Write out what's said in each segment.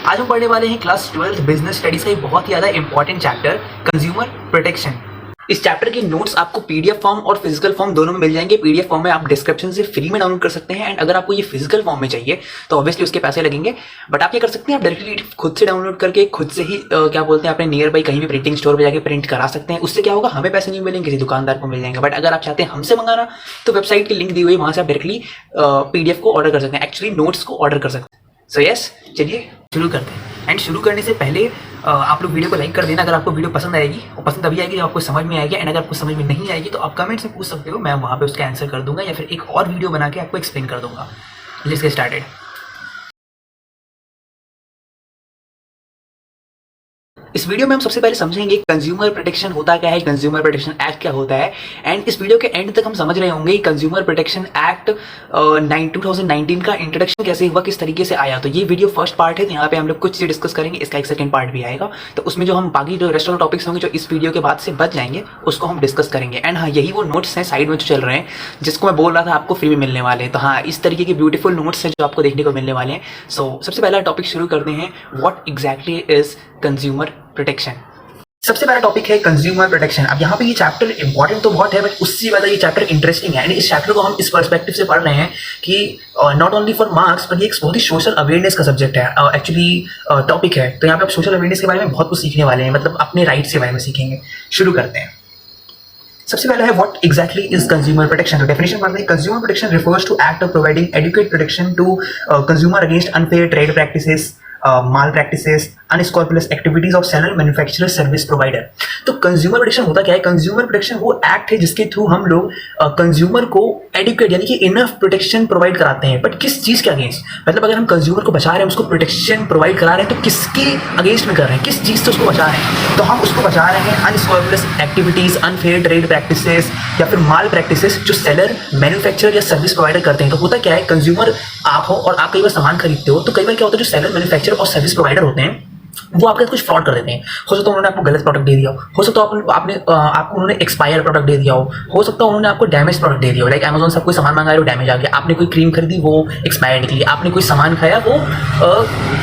आज हम पढ़ने वाले हैं क्लास 12 बिजनेस स्टडीज का एक बहुत ही ज़्यादा इंपॉर्टेंट चैप्टर, कंज्यूमर प्रोटेक्शन। इस चैप्टर के नोट्स आपको पीडीएफ फॉर्म और फिजिकल फॉर्म दोनों में मिल जाएंगे। पीडीएफ फॉर्म में आप डिस्क्रिप्शन से फ्री में डाउनलोड कर सकते हैं, एंड अगर आपको ये फिजिकल फॉर्म में चाहिए तो ऑब्वियसली उसके पैसे लगेंगे। बट आप क्या कर सकते हैं, आप डायरेक्टली खुद से डाउनलोड करके खुद से ही क्या बोलते हैं अपने नियर बाई कहीं भी प्रिंटिंग स्टोर पर जाकर प्रिंट करा सकते हैं। उससे क्या होगा, हमें पैसे नहीं मिलेंगे, किसी दुकानदार को मिल जाएंगे। बट अगर आप चाहते हैं हमसे मंगाना तो वेबसाइट की लिंक दी हुई है, वहाँ से आप डायरेक्टली पीडीएफ को ऑर्डर कर सकते हैं, एक्चुअली नोट्स को ऑर्डर कर सकते हैं। सो यस, चलिए शुरू करते हैं। एंड शुरू करने से पहले आप लोग वीडियो को लाइक कर देना अगर आपको वीडियो पसंद आएगी, और पसंद तभी आएगी जब आपको समझ में आएगी। एंड अगर आपको समझ में नहीं आएगी तो आप कमेंट से पूछ सकते हो, मैं वहाँ पे उसका आंसर कर दूंगा, या फिर एक और वीडियो बना के आपको एक्सप्लेन कर दूंगा। Let's get started. इस वीडियो में हम सबसे पहले समझेंगे कंज्यूमर प्रोटेक्शन होता क्या है, कंज्यूमर प्रोटेक्शन एक्ट क्या होता है। एंड इस वीडियो के एंड तक हम समझ रहे होंगे कंज्यूमर प्रोटेक्शन एक्ट 2019 का इंट्रोडक्शन कैसे हुआ, किस तरीके से आया। तो ये वीडियो फर्स्ट पार्ट है, तो यहाँ पे हम लोग कुछ चीज़ डिस्कस करेंगे। इसका एक सेकंड पार्ट भी आएगा, तो उसमें जो हम बाकी जो रेस्ट ऑफ टॉपिक्स होंगे जो इस वीडियो के बाद से बच जाएंगे उसको हम डिस्कस करेंगे। एंड हाँ, यही वो नोट्स हैं साइड में जो चल रहे हैं, जिसको मैं बोल रहा था आपको फ्री में मिलने वाले हैं। तो हाँ, इस तरीके के ब्यूटीफुल नोट्स हैं जो आपको देखने को मिलने वाले हैं। सो सबसे पहला टॉपिक शुरू करते हैं, what exactly is consumer protection. सबसे पहला टॉपिक है कंज्यूमर प्रोटेक्शन। अब यहाँ पे ये चैप्टर इंपॉर्टेंट तो बहुत है, बट उससे ज़्यादा ये चैप्टर इंटरेस्टिंग है। इस चैप्टर को हम इस पर्सपेक्टिव से पढ़ रहे हैं कि नॉट ओनली फॉर मार्क्स, पर ये एक बहुत ही सोशल अवेयरनेस का सब्जेक्ट है, एक्चुअली टॉपिक है। तो यहाँ पे आप सोशल अवेयरनेस के बारे में बहुत कुछ सीखने वाले हैं, मतलब अपने राइट्स के बारे में सीखेंगे। शुरू करते हैं। सबसे पहला है what exactly is consumer protection. तो डेफिनेशन पढ़ते हैं। Consumer protection refers to act of providing adequate protection to consumer against unfair trade practices, malpractices, unscrupulous activities of seller, manufacturer, service provider. तो कंज्यूमर प्रोटेक्शन होता क्या है? Consumer protection वो act है जिसके थ्रू हम लोग कंज्यूमर को एडुकेट यानी कि इनफ प्रोटेक्शन प्रोवाइड कराते हैं। बट किस चीज़ के अगेंस्ट? मतलब अगर हम कंज्यूमर को बचा रहे हैं, उसको प्रोटेक्शन प्रोवाइड करा रहे हैं, तो किसके अगेंस्ट में कर रहे हैं, किस चीज़ से उसको बचा रहे हैं? तो हम उसको बचा रहे हैं अनस्क्रॉपुलस एक्टिविटीज, अनफेयर ट्रेड प्रैक्टिसेस या फिर माल प्रैक्टिसेस जो सेलर, मैन्युफैक्चरर या सर्विस प्रोवाइडर करते हैं। तो होता क्या है, कंज्यूमर आप हो और आप कई बार सामान खरीदते हो, तो कई बार क्या होता है, जो सेलर, मैन्युफैक्चरर और सर्विस प्रोवाइडर होते हैं वो आपके साथ कुछ फ्रॉड कर देते हैं। हो सकता है उन्होंने आपको गलत प्रोडक्ट दे दिया हो सकता है आपको उन्होंने एक्सपायर प्रोडक्ट दे दिया हो सकता है उन्होंने आपको डैमेज प्रोडक्ट दे दिया हो। लाइक अमेजोन से कोई सामान मंगाया वो डैमेज आ गया, आपने कोई क्रीम खरीदी वो एक्सपायर निकली, आपने कोई सामान खाया वो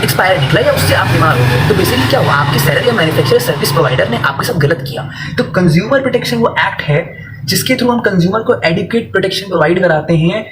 एक्सपायर निकला, या उससे आप बीमार हो गए। तो बेसिकली क्या हुआ, आपके सेलर या मैन्युफैक्चरर सर्विस प्रोवाइडर ने आपके साथ गलत किया। तो कंज्यूमर प्रोटेक्शन वो एक्ट है जिसके थ्रू हम कंज्यूमर को एडुकेट प्रोटेक्शन प्रोवाइड कराते हैं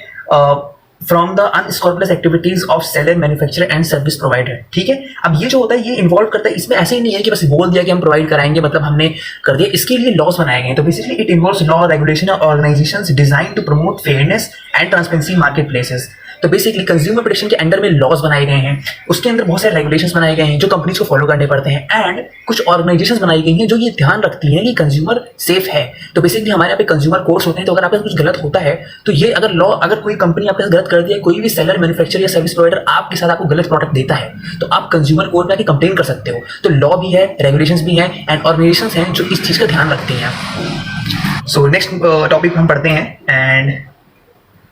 from the unscrupulous activities of seller, manufacturer and service provider. ठीक है, अब ये जो होता है ये इन्वॉल्व करता है, इसमें ऐसे ही नहीं है कि बस बोल दिया कि हम प्रोवाइड कराएंगे मतलब हमने कर दिया। इसके लिए लॉज बनाए गए हैं। तो basically it involves law, regulation और organisations design to promote fairness and transparency marketplaces. तो बेसिकली कंज्यूमर प्रोटेक्शन के अंडर में लॉज बनाए गए हैं, उसके अंदर बहुत सारे रेगुलेशंस बनाए गए हैं जो कंपनीज को फॉलो करने पड़ते हैं, एंड कुछ ऑर्गेनाइजेशंस बनाई गई हैं जो ये ध्यान रखती हैं कि कंज्यूमर सेफ है। तो बेसिकली हमारे यहाँ पे कंज्यूमर कोर्ट्स होते हैं। तो अगर आपके साथ कुछ गलत होता है तो ये अगर लॉ, अगर कोई कंपनी आपके साथ गलत कर दिया, कोई भी सेलर, मैन्युफैक्चरर या सर्विस प्रोवाइडर आपके साथ आपको गलत प्रोडक्ट देता है, तो आप कंज्यूमर कोर्ट में आके कंप्लेन कर सकते हो। तो लॉ भी है, रेगुलेशंस भी हैं, एंड ऑर्गेनाइजेशंस हैं जो इस चीज़ का ध्यान रखती हैं। सो नेक्स्ट टॉपिक हम पढ़ते हैं। And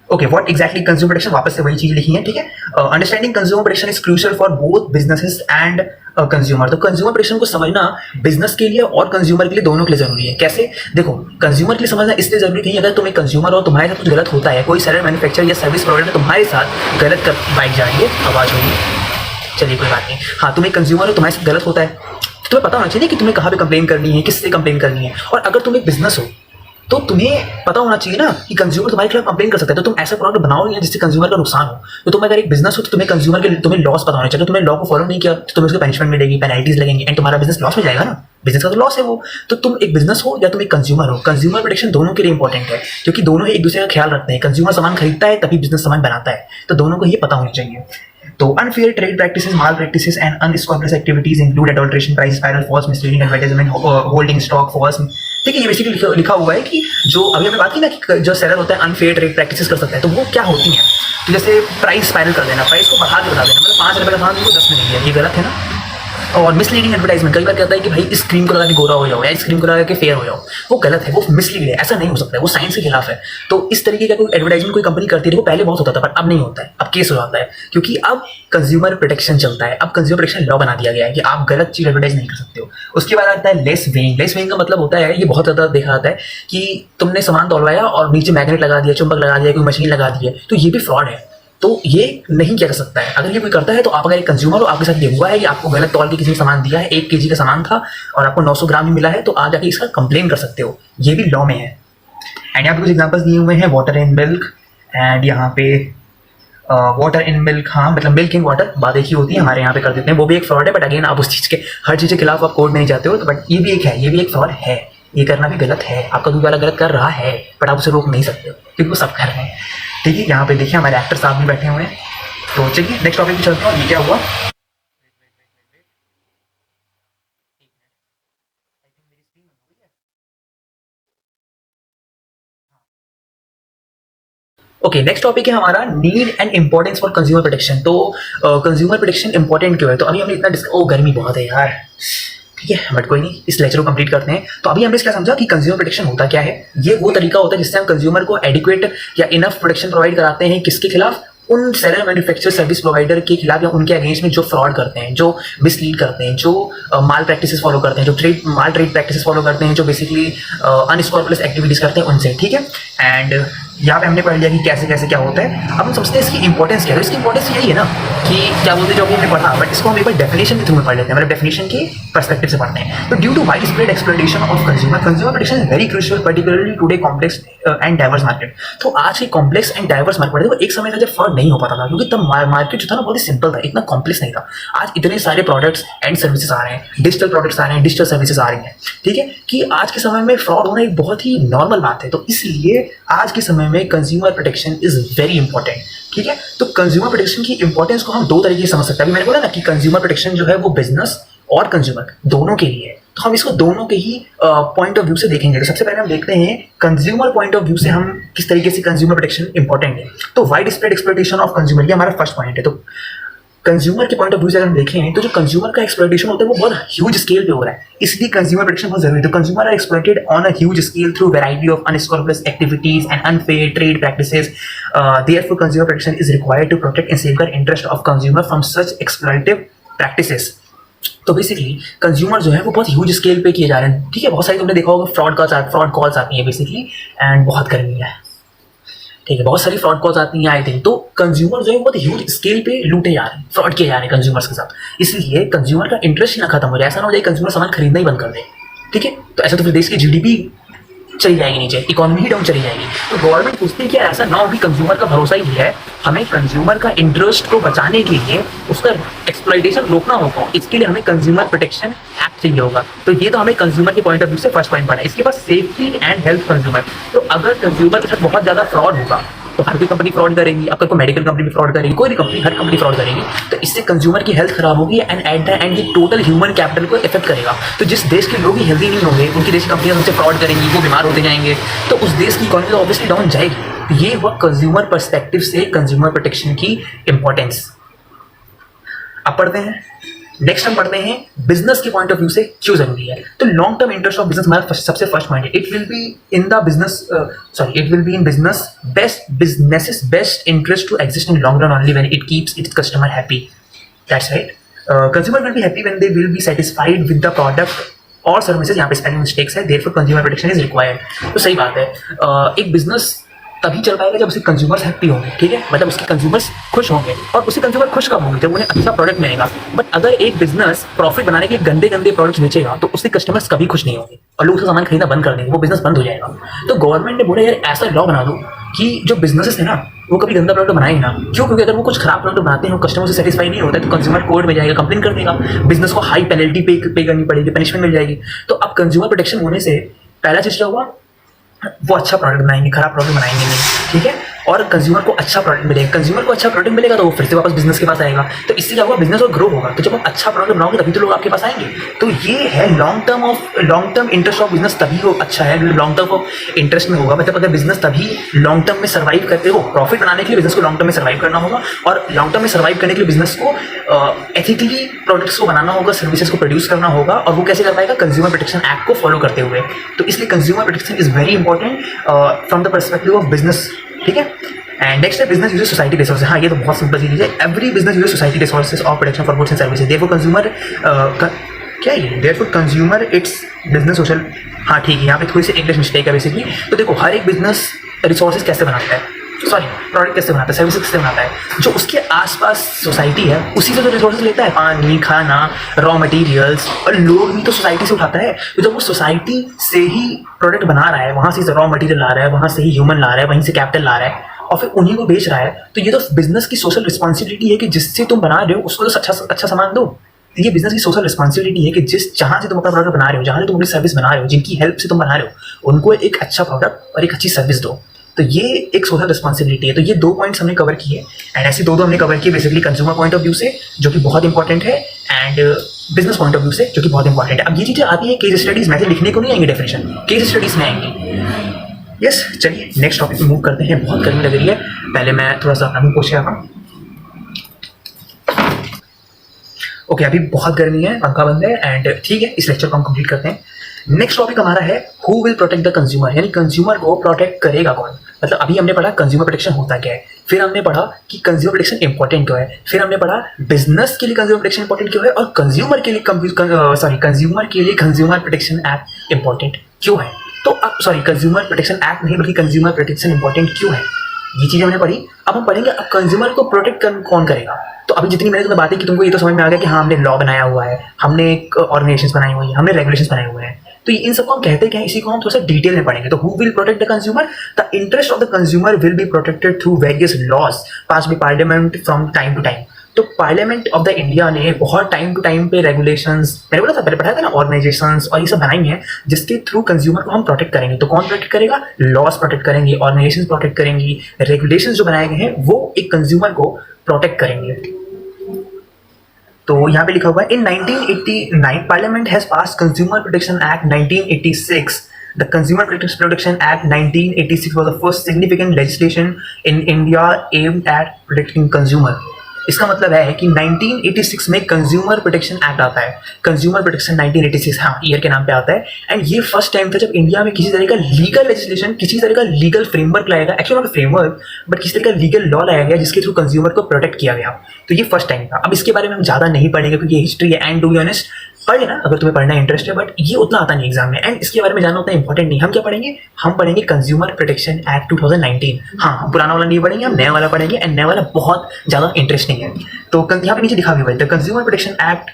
okay, what exactly consumer protection, वापस से वही चीज लिखी है। ठीक है, understanding consumer protection is crucial for both businesses and consumer. तो कंज्यूमर प्रोटेक्शन को समझना बिजनेस के लिए और कंज्यूमर के लिए, दोनों के लिए जरूरी है। कैसे? देखो, कंज्यूमर के लिए समझना इसलिए जरूरी नहीं, अगर तुम एक कंज्यूमर हो, तुम्हारे साथ कुछ गलत होता है, कोई सेलर, मैन्युफैक्चरर या सर्विस प्रोवाइडर तुम्हारे साथ गलत कर बाइक जाएंगे, आवाज होगी, चलिए कोई बात नहीं। हाँ, तुम एक कंज्यूमर हो, तुम्हारे साथ गलत होता है, तुम्हें पता होना चाहिए कि तुम्हें कहाँ पे कंप्लेन करनी है, किससे कंप्लेन करनी है। और अगर तुम एक बिजनेस हो तो तुम्हें पता होना चाहिए ना कि कंज्यूमर तुम्हारे खिलाफ कंप्लेन कर सकता है। तो तुम ऐसा प्रोडक्ट बनाओ नहीं जिससे कंज्यूमर का नुकसान हो। तो तुम अगर एक बिजनेस हो तो तुम्हें कंज्यूमर के, तुम्हें लॉस पता होना चाहिए। तुम्हें लॉ को फॉलो नहीं किया तो तुम्हें उसको पनिशमेंट मिलेगी, पेनल्टीज लगेंगी, एंड तुम्हारा बिजनेस लॉस में जाएगा ना। बिजनेस का तो लॉस है वो। तो तुम एक बिजनेस हो या तुम एक कंज्यूमर हो, कंज्यूमर प्रोटेक्शन दोनों के लिए इंपॉर्टेंट है, क्योंकि दोनों ही एक दूसरे का ख्याल रखते हैं। कंज्यूमर सामान खरीदता है तभी बिजनेस सामान बनाता है, तो दोनों को ये पता होना चाहिए। तो unfair trade practices, malpractices and unscrupulous activities include adulteration, price spiral, false misleading advertisement, holding stock false. ठीक है, ये बेसिकली लिखा हुआ है कि जो अभी हमने बात की ना कि जो सेलर होता है अनफेयर ट्रेड प्रैक्टिसेस कर सकता है, तो वो क्या होती हैं? तो जैसे प्राइस स्पाइरल कर देना, प्राइस को बढ़ा के बता देना, मतलब 5 रुपये का सामान तुमको 10 में नहीं दिया, ये गलत है ना। और मिसलीडिंग एडवर्टाइजमेंट, कई बार कहता है कि भाई इस क्रीम को लगा के गोरा हो जाओ या इस क्रीम को लगा के फेयर हो जाओ, वो गलत है, वो मिसलीड है, ऐसा नहीं हो सकता है, वो साइंस के खिलाफ है। तो इस तरीके का कोई एडवर्टाइजमेंट कोई कंपनी करती है, वो पहले बहुत होता था पर अब नहीं होता है, अब केस हो जाता है, क्योंकि अब कंज्यूमर प्रोटेक्शन चलता है। अब कंज्यूमर प्रोटेक्शन लॉ बना दिया गया है कि आप गलत चीज एडवर्टाइज नहीं कर सकते हो। उसके बाद आता है लेस वेइंग। लेस वेइंग का मतलब होता है, ये बहुत ज़्यादा देखा जाता है कि तुमने सामान तोलवाया और नीचे मैग्नेट लगा दिया, चुंबक लगा दिया, कोई मशीन लगा दी है, तो ये भी फ्रॉड है। तो ये नहीं किया जा सकता है। अगर ये कोई करता है तो आप अगर एक कंज्यूमर हो, आपके साथ ये हुआ है कि आपको गलत तौल के किसी ने सामान दिया है, 1 kg का सामान था और आपको 900 ग्राम ही मिला है, तो आप जाके इसका कंप्लेन कर सकते हो, ये भी लॉ में है। एंड यहाँ पे कुछ एग्जांपल्स दिए हुए हैं, वाटर इन मिल्क एंड यहाँ पे वाटर इन मिल्क, हाँ मतलब मिल्क इन वाटर बात एक ही होती है, हमारे यहाँ पे कर देते हैं, वो भी एक फ्रॉड है। बट अगेन आप उस चीज़ के हर चीज़ के खिलाफ आप कोर्ट में नहीं जाते हो, तो बट ये भी एक है, ये भी एक फ्रॉड है, ये करना भी गलत है। आपका दूध वाला गलत कर रहा है बट आप उसे रोक नहीं सकते हो क्योंकि वो सब कर रहे हैं। ठीक है, यहाँ पे देखिए हमारे एक्टर साहब भी बैठे हुए हैं। तो चलिए नेक्स्ट टॉपिक पे चलते हैं। ये क्या हुआ, ओके नेक्स्ट टॉपिक है हमारा need and importance for consumer protection. तो कंज्यूमर प्रोटेक्शन इंपॉर्टेंट क्यों है, तो अभी हमने इतना गर्मी बहुत है यार, ठीक है बट कोई नहीं, इस लेक्चर को कंप्लीट करते हैं। तो अभी हमने क्या समझा कि कंज्यूमर प्रोटेक्शन होता क्या है। ये वो तरीका होता है जिससे हम कंज्यूमर को एडिक्वेट या इनफ प्रोटेक्शन प्रोवाइड कराते हैं, किसके खिलाफ, उन सेलर मैन्युफैक्चर सर्विस प्रोवाइडर के खिलाफ या उनके अगेंस्ट में जो फ्रॉड करते हैं, जो मिसलीड करते हैं, जो माल प्रैक्टिसेस फॉलो करते हैं, जो ट्रेड प्रैक्टिसेस फॉलो करते हैं, जो बेसिकली अनस्क्रॉपलस एक्टिविटीज करते हैं उनसे। ठीक है, एंड यहाँ पे हमने पढ़ लिया कि कैसे कैसे क्या होता है। अब हम समझते हैं इसकी इंपॉर्टेंस क्या है। तो इसकी इंपॉर्टेंस यही है ना कि क्या बोलते हैं, जो अभी हमने पढ़ा, बट इसको हम एक बार डेफिनेशन के थ्रू में पढ़ लेते हैं, मतलब डेफिनेशन के पर्सपेक्टिव से पढ़ते हैं। तो due to widespread exploitation of consumer protection is very crucial particularly today complex and diverse market. तो आज के कॉम्प्लेक्स एंड डाइवर्स मार्केट, देखो एक समय था जब फ्रॉड नहीं हो पाता था क्योंकि तब मार्केट जो था ना बहुत ही सिंपल था, इतना कॉम्प्लेक्स नहीं था। आज इतने सारे प्रोडक्ट्स एंड सर्विसेज आ रहे हैं, डिजिटल प्रोडक्ट्स आ रहे हैं, डिजिटल सर्विसेज आ रही हैं। ठीक है, कि आज के समय में फ्रॉड होना एक बहुत ही नॉर्मल बात है। तो इसलिए आज के समय में consumer protection is very important. ठीक है, तो कंज्यूमर प्रोटेक्शन की इंपॉर्टेंस को हम दो तरीके से समझ सकते हैं। अभी मैंने बोला ना कि कंज्यूमर प्रोटेक्शन जो है वो बिजनेस और कंज्यूमर दोनों के लिए है, तो हम इसको दोनों के ही पॉइंट ऑफ व्यू से देखेंगे। तो सबसे पहले हम देखते हैं कंज्यूमर पॉइंट ऑफ व्यू से हम किस तरीके से कंज्यूमर प्रोटेक्शन इंपॉर्टेंट है। तो wide spread exploitation of consumer, ये हमारा फर्स्ट पॉइंट है। तो कंज्यूमर के पॉइंट ऑफ व्यू से अगर हम देखें तो जो कंज्यूमर का एक्सप्लॉयटेशन होता है वो बहुत ह्यूज स्केल पे हो रहा है, इसलिए कंज्यूमर प्रोटेक्शन बहुत जरूरी है। तो consumer are exploited on a huge scale through variety of unscrupulous activities and unfair trade practices. Therefore consumer protection is required to protect and safeguard interest of consumer from such exploitative practices. तो basically consumer जो है वो बहुत huge scale पे किए जा रहे हैं। ठीक है, बहुत सारी तुमने देखा होगा फ्रॉड कॉल्स आती हैं बेसिकली, एंड बहुत गर्मी है, ठीक है, बहुत सारी फ्रॉड कॉल्स आती हैं आई थिंक। तो कंज्यूमर जो है बहुत ह्यूज स्केल पे लूटे जा रहे हैं, फ्रॉड किए जा रहे हैं कंज्यूमर्स के साथ, इसलिए कंज्यूमर का इंटरेस्ट ही ना खत्म हो जाए, ऐसा ना हो जाए कंज्यूमर सामान खरीदना ही बंद कर दे। ठीक है, तो ऐसा तो फिर देश की जीडीपी चली जाएगी नीचे, इकोनॉमी ही डाउन चली जाएगी। तो गवर्नमेंट पूछती है कि ऐसा ना हो कि कंज्यूमर का भरोसा ही है, हमें कंज्यूमर का इंटरेस्ट को बचाने के लिए उसका एक्सप्लॉयटेशन रोकना होगा, इसके लिए हमें कंज्यूमर प्रोटेक्शन एक्ट चाहिए होगा। तो ये तो हमें कंज्यूमर के पॉइंट ऑफ व्यू से फर्स्ट पॉइंट पड़ा है। इसके बाद सेफ्टी एंड हेल्थ कंज्यूमर, तो अगर कंज्यूमर के साथ बहुत ज्यादा फ्रॉड होगा तो हर कोई कंपनी फ्रॉड करेगी, आपका कोई मेडिकल कंपनी भी फ्रॉड करेगी, कोई भी कंपनी, हर कंपनी फ्रॉड करेगी, तो इससे कंज्यूमर की हेल्थ खराब होगी एंड एट द एंड ये टोटल ह्यूमन कैपिटल को इफेक्ट करेगा। तो जिस देश के लोग ही हेल्दी नहीं होंगे, उनकी देश की कंपनियां उनसे फ्रॉड करेंगी, वो बीमार होते जाएंगे, तो उस देश की इकोनॉमी तो ऑब्वियसली डाउन जाएगी। ये हुआ कंज्यूमर पर्सपेक्टिव से कंज्यूमर प्रोटेक्शन की इंपॉर्टेंस। अब पढ़ते हैं, नेक्स्ट हम पढ़ते हैं बिजनेस के पॉइंट ऑफ व्यू से क्यों जरूरी है। तो long term interest of business हमारा सबसे फर्स्ट पॉइंट है। It will be in business best interest to exist in long run only when it keeps its customer happy. That's right, consumer will be happy when they will be satisfied with the product और services. यहाँ पे spelling mistakes है, therefore consumer protection is required. तो सही बात है, एक business तभी चल पाएगा जब उसके कंज्यूमर्स हैप्पी होंगे। ठीक है, मतलब उसके कंज्यूमर्स खुश होंगे, और उसके कंज्यूमर खुश कब होंगे, जब उन्हें अच्छा प्रोडक्ट मिलेगा। बट अगर एक बिजनेस प्रॉफिट बनाने के गंदे गंदे प्रोडक्ट्स बेचेगा तो उसके कस्टमर्स कभी खुश नहीं होंगे और लोग उसका सामान खरीदना बंद कर देंगे, वो बिजनेस बंद हो जाएगा। तो गवर्नमेंट ने बोला यार ऐसा लॉ बना दो कि जो बिजनेसेस है ना वो कभी गंदा प्रोडक्ट बनाए ना। क्यों? क्योंकि अगर वो कुछ खराब प्रोडक्ट बनाते हैं, कस्टमर से सेटिस्फाई नहीं होता है, तो कंज्यूमर कोर्ट में जाएगा, कंप्लेन कर देगा, बिजनेस को हाई पेनल्टी पे करनी पड़ेगी, पनिशमेंट मिल जाएगी। तो अब कंज्यूमर प्रोटेक्शन होने से पहला चीज क्या हुआ, वो अच्छा प्रोडक्ट बनाएंगे, खराब प्रोडक्ट बनाएंगे नहीं। ठीक है, और कंज्यूमर को अच्छा प्रोडक्ट मिलेगा, कंज्यूमर को अच्छा प्रोडक्ट मिलेगा तो वो फिर से वापस बिजनेस के पास आएगा। तो इससे क्या होगा, बिजनेस और ग्रो होगा। तो जब आप अच्छा प्रोडक्ट बनाओगे तभी तो लोग आपके पास आएंगे। तो ये है long term interest of business, तभी हो अच्छा है लॉन्ग टर्म ऑफ इंटरेस्ट में होगा। मतलब अगर बिजनेस तभी लॉन्ग टर्म में सर्वाइव करते हो, प्रॉफिट बनाने के लिए बिजनेस को लॉन्ग टर्म में सर्वाइव करना होगा, और लॉन्ग टर्म में सर्वाइव करने के लिए बिजनेस को एथिकली प्रोडक्ट्स को बनाना होगा, सर्विसेज को प्रोड्यूस करना होगा। और वो कैसे कर पाएगा, कंज्यूमर प्रोटेक्शन एक्ट को फॉलो करते हुए। तो इसलिए consumer protection is very important from the perspective of business. ठीक है, एंड नेक्स्ट है बिजनेस यूजेस सोसाइटी रिसोर्सेज। हाँ, ये तो बहुत सिंपल चीज है, every business uses society resources of protection for goods and services. Therefore consumer क्या है, therefore consumer it's business social. हाँ ठीक है, यहाँ पे थोड़ी सी इंग्लिश मिस्टेक है बेसिकली। तो देखो हर एक बिजनेस रिसोर्सेज कैसे बनाता है, सॉरी प्रोडक्ट कैसे बनाता है, सर्विस कैसे बनाता है, जो उसके आसपास सोसाइटी है उसी से जो रिसोर्सेज लेता है, पानी, खाना, रॉ मटेरियल्स, और लोग भी तो सोसाइटी से उठाता है। तो जब वो सोसाइटी से ही प्रोडक्ट बना रहा है, वहाँ से रॉ मटेरियल ला रहा है, वहाँ से ही ह्यूमन ला रहा है, वहीं से कैपिटल ला रहा है और फिर उन्हीं को बेच रहा है, तो ये तो बिजनेस की सोशल रिस्पॉन्सिबिलिटी है कि जिससे तुम बना रहे हो उसको तो अच्छा सामान दो। ये बिजनेस की सोशल रिस्पॉन्सिबिलिटी है कि जहाँ से तुम अपना प्रोडक्ट बना रहे हो, जहाँ से तुम अपनी सर्विस बना रहे हो, जिनकी हेल्प से तुम बना रहे हो, उनको एक अच्छा प्रोडक्ट और एक अच्छी सर्विस दो। तो ये एक सोशल रिस्पॉन्सिबिलिटी है। तो ये 2 पॉइंट्स हमने कवर किए एंड ऐसे दो हमने कवर किए, basically consumer point of view से जो कि बहुत इंपॉर्टेंट है and business point of view से जो कि बहुत इंपॉर्टेंट है। अब ये चीज़ें आती है केस स्टडीज में, लिखने को नहीं आएंगे डेफिनेशन, केस स्टडीज में आएंगी। यस, चलिए नेक्स्ट टॉपिक पे मूव करते हैं। बहुत गर्मी लग रही है, पहले मैं थोड़ा सा अपना मुंह पोछ रहा हूँ। ओके, अभी बहुत गर्मी है, पंखा बंद है एंड ठीक है, इस लेक्चर को हम कंप्लीट करते हैं। नेक्स्ट टॉपिक हमारा है who will protect the consumer, यानी कंज्यूमर को प्रोटेक्ट करेगा कौन। मतलब अभी हमने पढ़ा कंज्यूमर प्रोटेक्शन होता क्या है, फिर हमने पढ़ा कि कंज्यूमर प्रोटेक्शन इंपॉर्टेंट क्यों है, फिर हमने पढ़ा बिजनेस के लिए कंज्यूमर प्रोटेक्शन इंपॉर्टेंट क्यों है और कंज्यूमर के लिए कंज्यूमर प्रोटेक्शन एक्ट इंपॉर्टेंट क्यों है। तो अब कंज्यूमर प्रोटेक्शन एक्ट नहीं बल्कि कंज्यूमर प्रोटेक्शन इंपॉर्टेंट क्यों है, ये चीज़ हमने पढ़ी। अब हम पढ़ेंगे अब कंज्यूमर को प्रोटेक्ट कौन करेगा। तो अभी जितनी मैंने तुम्हें बातें की तुमको ये तो समझ में आ गया कि हाँ हमने लॉ बनाया हुआ है, हमने एक ऑर्गेनाइजेशंस बनाई हुई है, हमने रेगुलेशंस बनाए हुए हैं। तो इन सबको हम कहते क्या है, इसी को हम थोड़ा सा डिटेल में पढ़ेंगे। तो who will protect the consumer, the interest of the consumer will be protected through various laws pass by parliament from time to time. तो पार्लियामेंट ऑफ द इंडिया ने बहुत टाइम टू टाइम पे regulations, मैंने बोला था पहले पढ़ाया था ना, ऑर्गेनाइजेशंस और ये सब बनाई हैं जिसके थ्रू कंज्यूमर को हम प्रोटेक्ट करेंगे। तो कौन प्रोटेक्ट करेगा, लॉज प्रोटेक्ट करेंगे, ऑर्गेनाइजेशंस प्रोटेक्ट करेंगी, रेगुलेशंस जो बनाए गए हैं वो एक कंज्यूमर को प्रोटेक्ट करेंगे। तो यहाँ पे लिखा हुआ है इन 1989 parliament has pass consumer protection act 1986। The Consumer Protection Act 1986 was the first significant legislation in India aimed at protecting consumer। इसका मतलब है कि 1986 में कंज्यूमर प्रोटेक्शन एक्ट आता है। कंज्यूमर प्रोटेक्शन 1986, हाँ ईयर के नाम पे आता है। एंड ये फर्स्ट टाइम था जब इंडिया में किसी तरह का लीगल लेजिस्लेशन, किसी तरह का लीगल फ्रेमवर्क लाया गया, एक्चुअली नॉट फ्रेमवर्क बट किसी तरह का लीगल लॉ लाया गया जिसके थ्रू कंज्यूमर को प्रोटेक्ट किया गया। तो ये फर्स्ट टाइम था। अब इसके बारे में हम ज़्यादा नहीं पढ़ेंगे क्योंकि ये हिस्ट्री है एंड टू बी ऑनेस्ट पढ़ लेना अगर तुम्हें पढ़ना इंटरेस्ट है, बट ये उतना आता नहीं एग्जाम में एंड इसके बारे में जानना उतना इंपॉर्टेंट नहीं। हम क्या पढ़ेंगे, हम पढ़ेंगे कंज्यूमर प्रोटेक्शन एक्ट 2019। हाँ, हम पुराना वाला नहीं पढ़ेंगे, हम नया वाला पढ़ेंगे एंड नया वाला बहुत ज़्यादा इंटरेस्टिंग है। तो यहाँ पे नीचे लिखा हुआ है the consumer protection act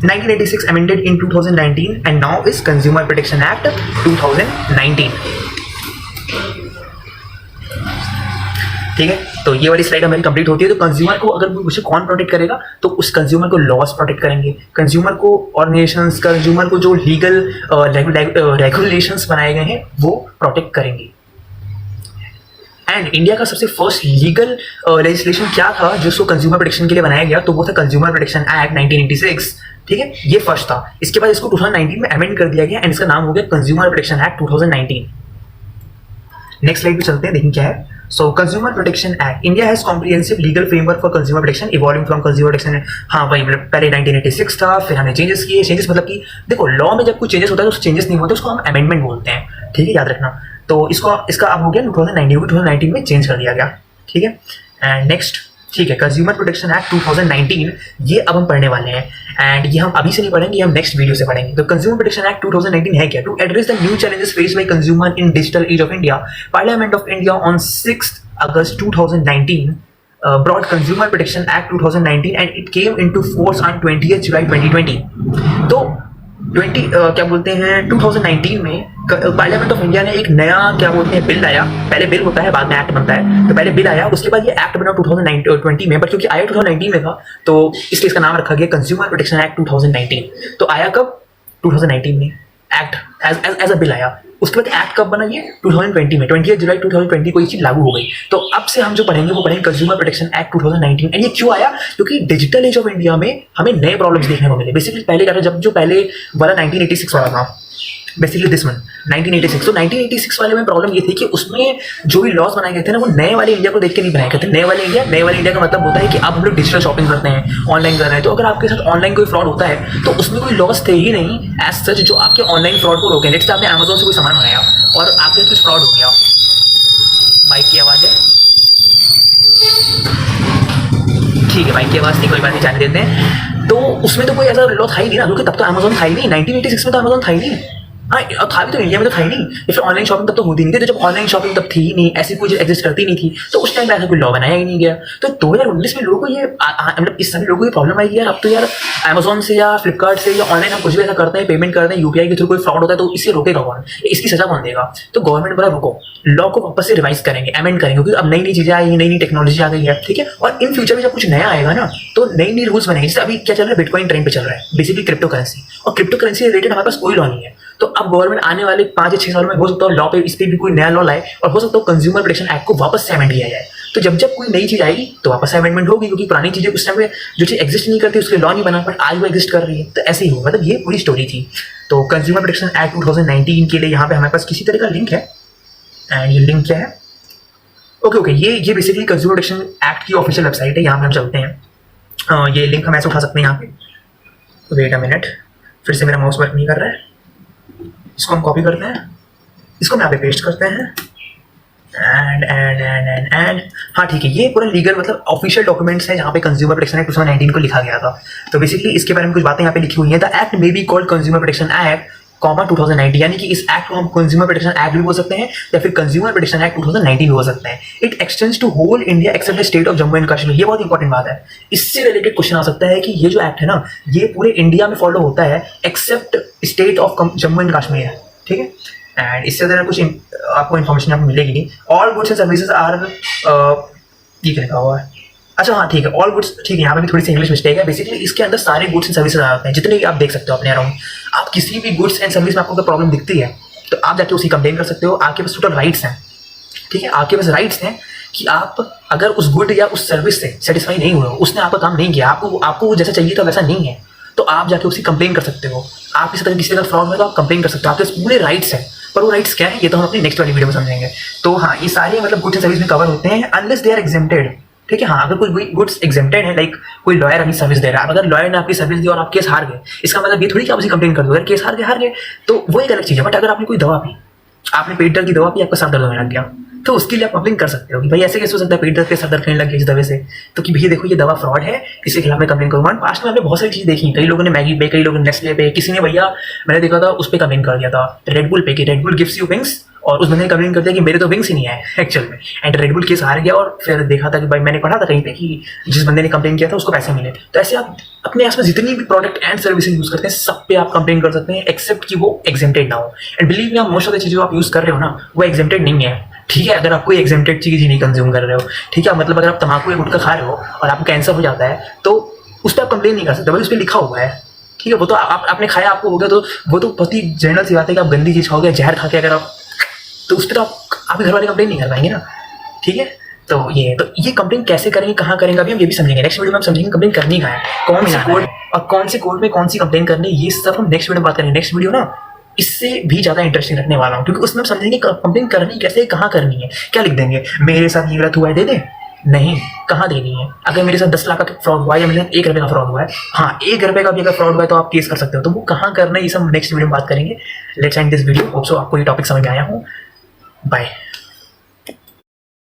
1986 amended in 2019 and now is Consumer Protection Act 2019। ठीक है, तो ये वाली स्लाइड हमारी कंप्लीट होती है। तो कंज्यूमर को अगर उसे कौन प्रोटेक्ट करेगा, तो उस कंज्यूमर को लॉज प्रोटेक्ट करेंगे, कंज्यूमर को ऑर्गेनाइजेशंस, कंज्यूमर को जो लीगल रेगुलेशंस बनाए गए हैं वो प्रोटेक्ट करेंगे। एंड इंडिया का सबसे फर्स्ट लीगल लेजिस्लेशन क्या था जो उसको कंज्यूमर प्रोटेक्शन के लिए बनाया गया, तो वो था कंज्यूमर प्रोटेक्शन एक्ट 1986। ठीक है, ये फर्स्ट था। इसके बाद इसको 2019 में अमेंड कर दिया गया एंड इसका नाम हो गया consumer protection act 2019। Next slide पे चलते हैं, देखें क्या है। So Consumer Protection Act, India has comprehensive legal framework for consumer protection evolving from consumer protection। हाँ वही, मतलब पहले 1986 था, फिर हमने चेंजेस किए। चेंजेस मतलब कि देखो लॉ में जब कुछ चेंजेस होता है तो चेंजेस नहीं होते, उसको हम अमेंडमेंट बोलते हैं। ठीक है, याद रखना। तो इसका अब हो गया 2019 में चेंज कर दिया गया। ठीक है, एंड नेक्स्ट, ठीक है, कंज्यूमर प्रोटेक्शन एक्ट 2019 ये अब हम पढ़ने वाले हैं एंड ये हम अभी से नहीं पढ़ेंगे, ये हम नेक्स्ट वीडियो से पढ़ेंगे। तो कंज्यूमर प्रोटेक्शन एक्ट 2019 है क्या, to address the new challenges faced by consumer in digital age of India, parliament of India on 6 August 2019 brought Consumer Protection Act 2019 and it came into force on 20th July 2020। तो 2019 में parliament of India ने एक नया क्या बोलते हैं bill लाया। पहले बिल होता है बाद में एक्ट बनता है, तो पहले बिल आया, उसके बाद ये एक्ट बना 2020 में, बट क्योंकि आया 2019 में था तो इसलिए इसका नाम रखा गया कंज्यूमर प्रोटेक्शन एक्ट 2019। तो आया कब, 2019 में एक्ट एज अ बिल आया। उसके बाद एक्ट कब बना, ये 2020 में, 20 जुलाई 2020 को ये चीज लागू हो गई। तो अब से हम जो पढ़ेंगे वो पढ़ेंगे कंज्यूमर प्रोटेक्शन एक्ट 2019। एंड ये क्यों आया, क्योंकि डिजिटल एज ऑफ इंडिया में हमें नए प्रॉब्लम्स देखने को मिले। बेसिकली पहले क्या था, जब जो पहले वाला 1986 वाला था, बेसिकली दिस वन 1986, तो 1986 वाले में प्रॉब्लम ये थी कि उसमें जो भी लॉज बनाए गए थे ना वो नए वाले इंडिया को देख के नहीं बनाए गए थे। नए वाले इंडिया का मतलब होता है कि अब हम लोग डिजिटल शॉपिंग करते हैं, ऑनलाइन कर रहे हैं। तो अगर आपके साथ ऑनलाइन कोई फ्रॉड होता है तो उसमें कोई लॉस थे ही नहीं एज सच जो आपके ऑनलाइन फ्रॉड को रोके। लेट्स से आपने अमेजोन से कोई सामान मंगाया और आपके साथ कुछ फ्रॉड हो गया, बाइक की आवाज़ है, ठीक है बाइक की आवाज़ नहीं, कोई बात नहीं, जाने देते हैं। तो उसमें तो कोई ऐसा लॉस था ही नहीं ना, क्योंकि तब तो अमेजोन था ही नहीं, 1986 में तो अमेजोन था ही नहीं। हाँ, और था भी तो इंडिया में तो था ही नहीं, या फिर ऑनलाइन शॉपिंग तब तो होती नहीं थी। तो जब ऑनलाइन शॉपिंग तब थी ही नहीं, ऐसी कोई एग्जिस्ट करती नहीं थी, तो उस टाइम पे ऐसा कोई लॉ बनाया ही नहीं गया। तो 2019 में लोगों को ये मतलब इस समय लोगों को ये प्रॉब्लम आई कि यार अब तो यार अमेजोन से या फ्लिपकार्ट से या ऑनलाइन हम कुछ भी ऐसा करते हैं, पेमेंट करते हैं यूपीआई के थ्रू, कोई फ्रॉड होता है तो इससे रोकेगा कौन, इसकी सजा कौन देगा। तो गवर्नमेंट बोला रुको, लॉ को वापस से रिवाइज करेंगे, अमेंड करेंगे, क्योंकि अब नई नई चीजें आई, नई नई टेक्नोलॉजी आ गई है, ठीक है। और इन फ्यूचर में जब कुछ नया आएगा ना, तो नई नई रूल्स बनेंगे। जैसे अभी क्या चल रहा है, बिटकॉइन ट्रेंड पे चल रहा है, बेसिकली क्रिप्टो करेंसी, और क्रिप्टो करेंसी रिलेटेड हमारे पास कोई लॉ नहीं है। तो अब गवर्नमेंट आने वाले 5 या 6 सालों में हो सकता है लॉ पे इस पे भी कोई नया लॉ लाए, और हो सकता है कंज्यूमर प्रोटेक्शन एक्ट को वापस से अमेंड किया जाए। तो जब जब कोई नई चीज आएगी तो वापस से अमेंडमेंट होगी, क्योंकि पुरानी चीजें उस टाइम पे जो चीज एग्जिस्ट नहीं करती उसके लॉ नहीं बना, बट आज वो एग्जिस्ट कर रही है। तो ऐसे ही होगा, मतलब ये पूरी स्टोरी थी। तो कंज्यूमर प्रोटेक्शन एक्ट 2019 के लिए यहाँ पे हमारे पास किसी तरह का लिंक है, एंड ये लिंक क्या है, ओके, ये बेसिकली कंज्यूमर प्रोटेक्शन एक्ट की ऑफिशियल वेबसाइट है। यहाँ पे हम चलते हैं, ये लिंक हम ऐसे उठा सकते हैं यहाँ पे। वेट अ मिनट, फिर से मेरा माउस वर्क नहीं कर रहा है। इसको हम कॉपी करते हैं, इसको हम यहाँ पे पेस्ट करते हैं, एंड हाँ ठीक है, ये पूरा लीगल मतलब ऑफिशियल डॉक्यूमेंट्स है जहाँ पे कंज्यूमर प्रोटेक्शन एक्ट 2019 को लिखा गया था। तो बेसिकली इसके बारे में कुछ बातें यहाँ पे लिखी हुई हैं। The act may be called consumer protection act 2019, यानी कि इस एक्ट को हम कंज्यूमर प्रोटेक्शन एक्ट भी बोल सकते हैं या फिर कंज्यूमर प्रोटेक्शन एक्ट 2019 भी बोल सकते हैं। It extends to whole India except the state of Jammu and Kashmir. ये बहुत इंपॉर्टेंट बात है। इससे रिलेटेड क्वेश्चन आ सकता है कि ये जो एक्ट है ना, ये पूरे इंडिया में फॉलो होता है except state of Jammu and Kashmir, ठीक है। एंड इससे ज़रा कुछ आपको इन्फॉर्मेशन आपको मिलेगी नहीं। All goods and services are, ये क्या लिखा हुआ है, अच्छा हाँ ठीक है, ऑल गुड्स, ठीक है, यहाँ पे भी थोड़ी सी इंग्लिश मिस्टेक है। बेसिकली इसके अंदर सारे गुड्स एंड सर्विसेज आते हैं, जितने आप देख सकते हो अपने अराउंड। आप किसी भी गुड्स एंड सर्विस में आपको कोई प्रॉब्लम दिखती है तो आप जाके उसी कंप्लेन कर सकते हो। आपके पास टोटल राइट्स हैं, ठीक है, आपके पास राइट्स हैं कि आप अगर उस गुड या उस सर्विस से सेटिस्फाई नहीं हुए हो, उसने आपका काम नहीं किया, आपको जैसा चाहिए था वैसा नहीं है, तो आप जाके उसी कंप्लेन कर सकते हो। आप किसी तरह फ्रॉड में तो आप कंप्लेन कर सकते हो, आपके पास पूरे राइट्स हैं। पर वो राइट्स क्या है ये तो हम अपनी नेक्स्ट वाली वीडियो में समझेंगे। तो हाँ, ये सारे मतलब गुड्स एंड सर्विस में कवर होते हैं अनलेस दे आर एग्जेम्प्टेड, ठीक है। हाँ, अगर कोई गुड्स एग्जेम्प्टेड है, लाइक कोई लॉयर अभी सर्विस दे रहा है, अगर लॉयर ने आपकी सर्विस दी और आप केस हार गए, इसका मतलब ये थोड़ी कि आप उसी कंप्लेन कर दो। अगर केस हार गए तो वो एक अलग चीज़ है। बट अगर आपने कोई दवा पी, आपने पेट दर्द की दवा पी, आपका सर दर्द होने लग गया, तो उसके लिए आप कंप्लेन कर सकते हो कि भाई ऐसे कैसे हो सकता है, पेट दर्द के सर दर्द करने लग गया इस दवा से, तो कि भैया देखो ये दवा फ्रॉड है, इसके खिलाफ मैं कंप्लेन करूँगा। पास्ट में आपने बहुत सारी चीज़ देखी, कई लोगों ने मैगी पे, कई लोगों ने नेस्ले पे, किसी ने भैया मैंने देखा था उस पर कंप्लेन कर दिया था रेड बुल पे कि red bull gives you wings, और उस बंदे ने कंप्लेन कर दिया कि मेरे तो विंग्स ही नहीं आए एक्चुअल में, एंड रेड बुल केस हार गया। और फिर देखा था कि भाई मैंने पढ़ा था कहीं पे कि जिस बंदे ने कंप्लेन किया था उसको पैसे मिले। तो ऐसे आप अपने आसपास जितनी भी प्रोडक्ट एंड सर्विसेज यूज करते हैं सब पे आप कंप्लेन कर सकते हैं, एक्सेप्ट कि वो एग्जेम्प्टेड ना हो। एंड बिलीव मी, आप मोस्ट ऑफ द चीज़ें आप यूज कर रहे हो ना वो एग्जेम्प्टेड नहीं है, ठीक है। अगर आप कोई एग्जेम्प्टेड चीज़ ही नहीं कंज्यूम कर रहे हो, ठीक है, मतलब अगर आप तम्बाकू या गुटखा खा रहे हो और आपको कैंसर हो जाता है तो उस पर आप कंप्लेन नहीं कर सकते, भाई उस पर लिखा हुआ है, ठीक है। वो तो आपने खाया, आपको हो गया, तो वो तो बहुत ही जनरल सी बात है कि आप गंदी चीज़ खाओगे, जहर खा के अगर आप, तो उस पर तो आपके घर वाले कंप्लेन नहीं कर पाएंगे ना, ठीक है। तो ये कंप्लेन कैसे करेंगे, कहाँ करेंगे, अभी हम ये भी समझेंगे। नेक्स्ट वीडियो में हम समझेंगे कंप्लेन करनी कहाँ है, कौन सी कोर्ट और कौन से कोर्ट में कौन सी कंप्लेन करनी, ये सब हम नेक्स्ट वीडियो में बात करेंगे। नेक्स्ट वीडियो ना इससे भी ज़्यादा इंटरेस्टिंग रखने वाला हूँ, क्योंकि उसमें हम समझेंगे कंप्लेन करनी कैसे, कहाँ करनी है। क्या लिख देंगे, मेरे साथ ये गलत हुआ है दे दे, नहीं, कहाँ देनी है। अगर मेरे साथ 10 लाख का फ्रॉड हुआ है या मेरे साथ 1 रुपये का फ्रॉड हुआ है, हाँ 1 रुपये का भी अगर फ्रॉड हुआ है तो आप केस कर सकते हो, तो वो कहाँ करना है ये सब नेक्स्ट वीडियो में बात करेंगे। Let's end this video. Hope so आपको ये टॉपिक समझ में आया हो। बाय।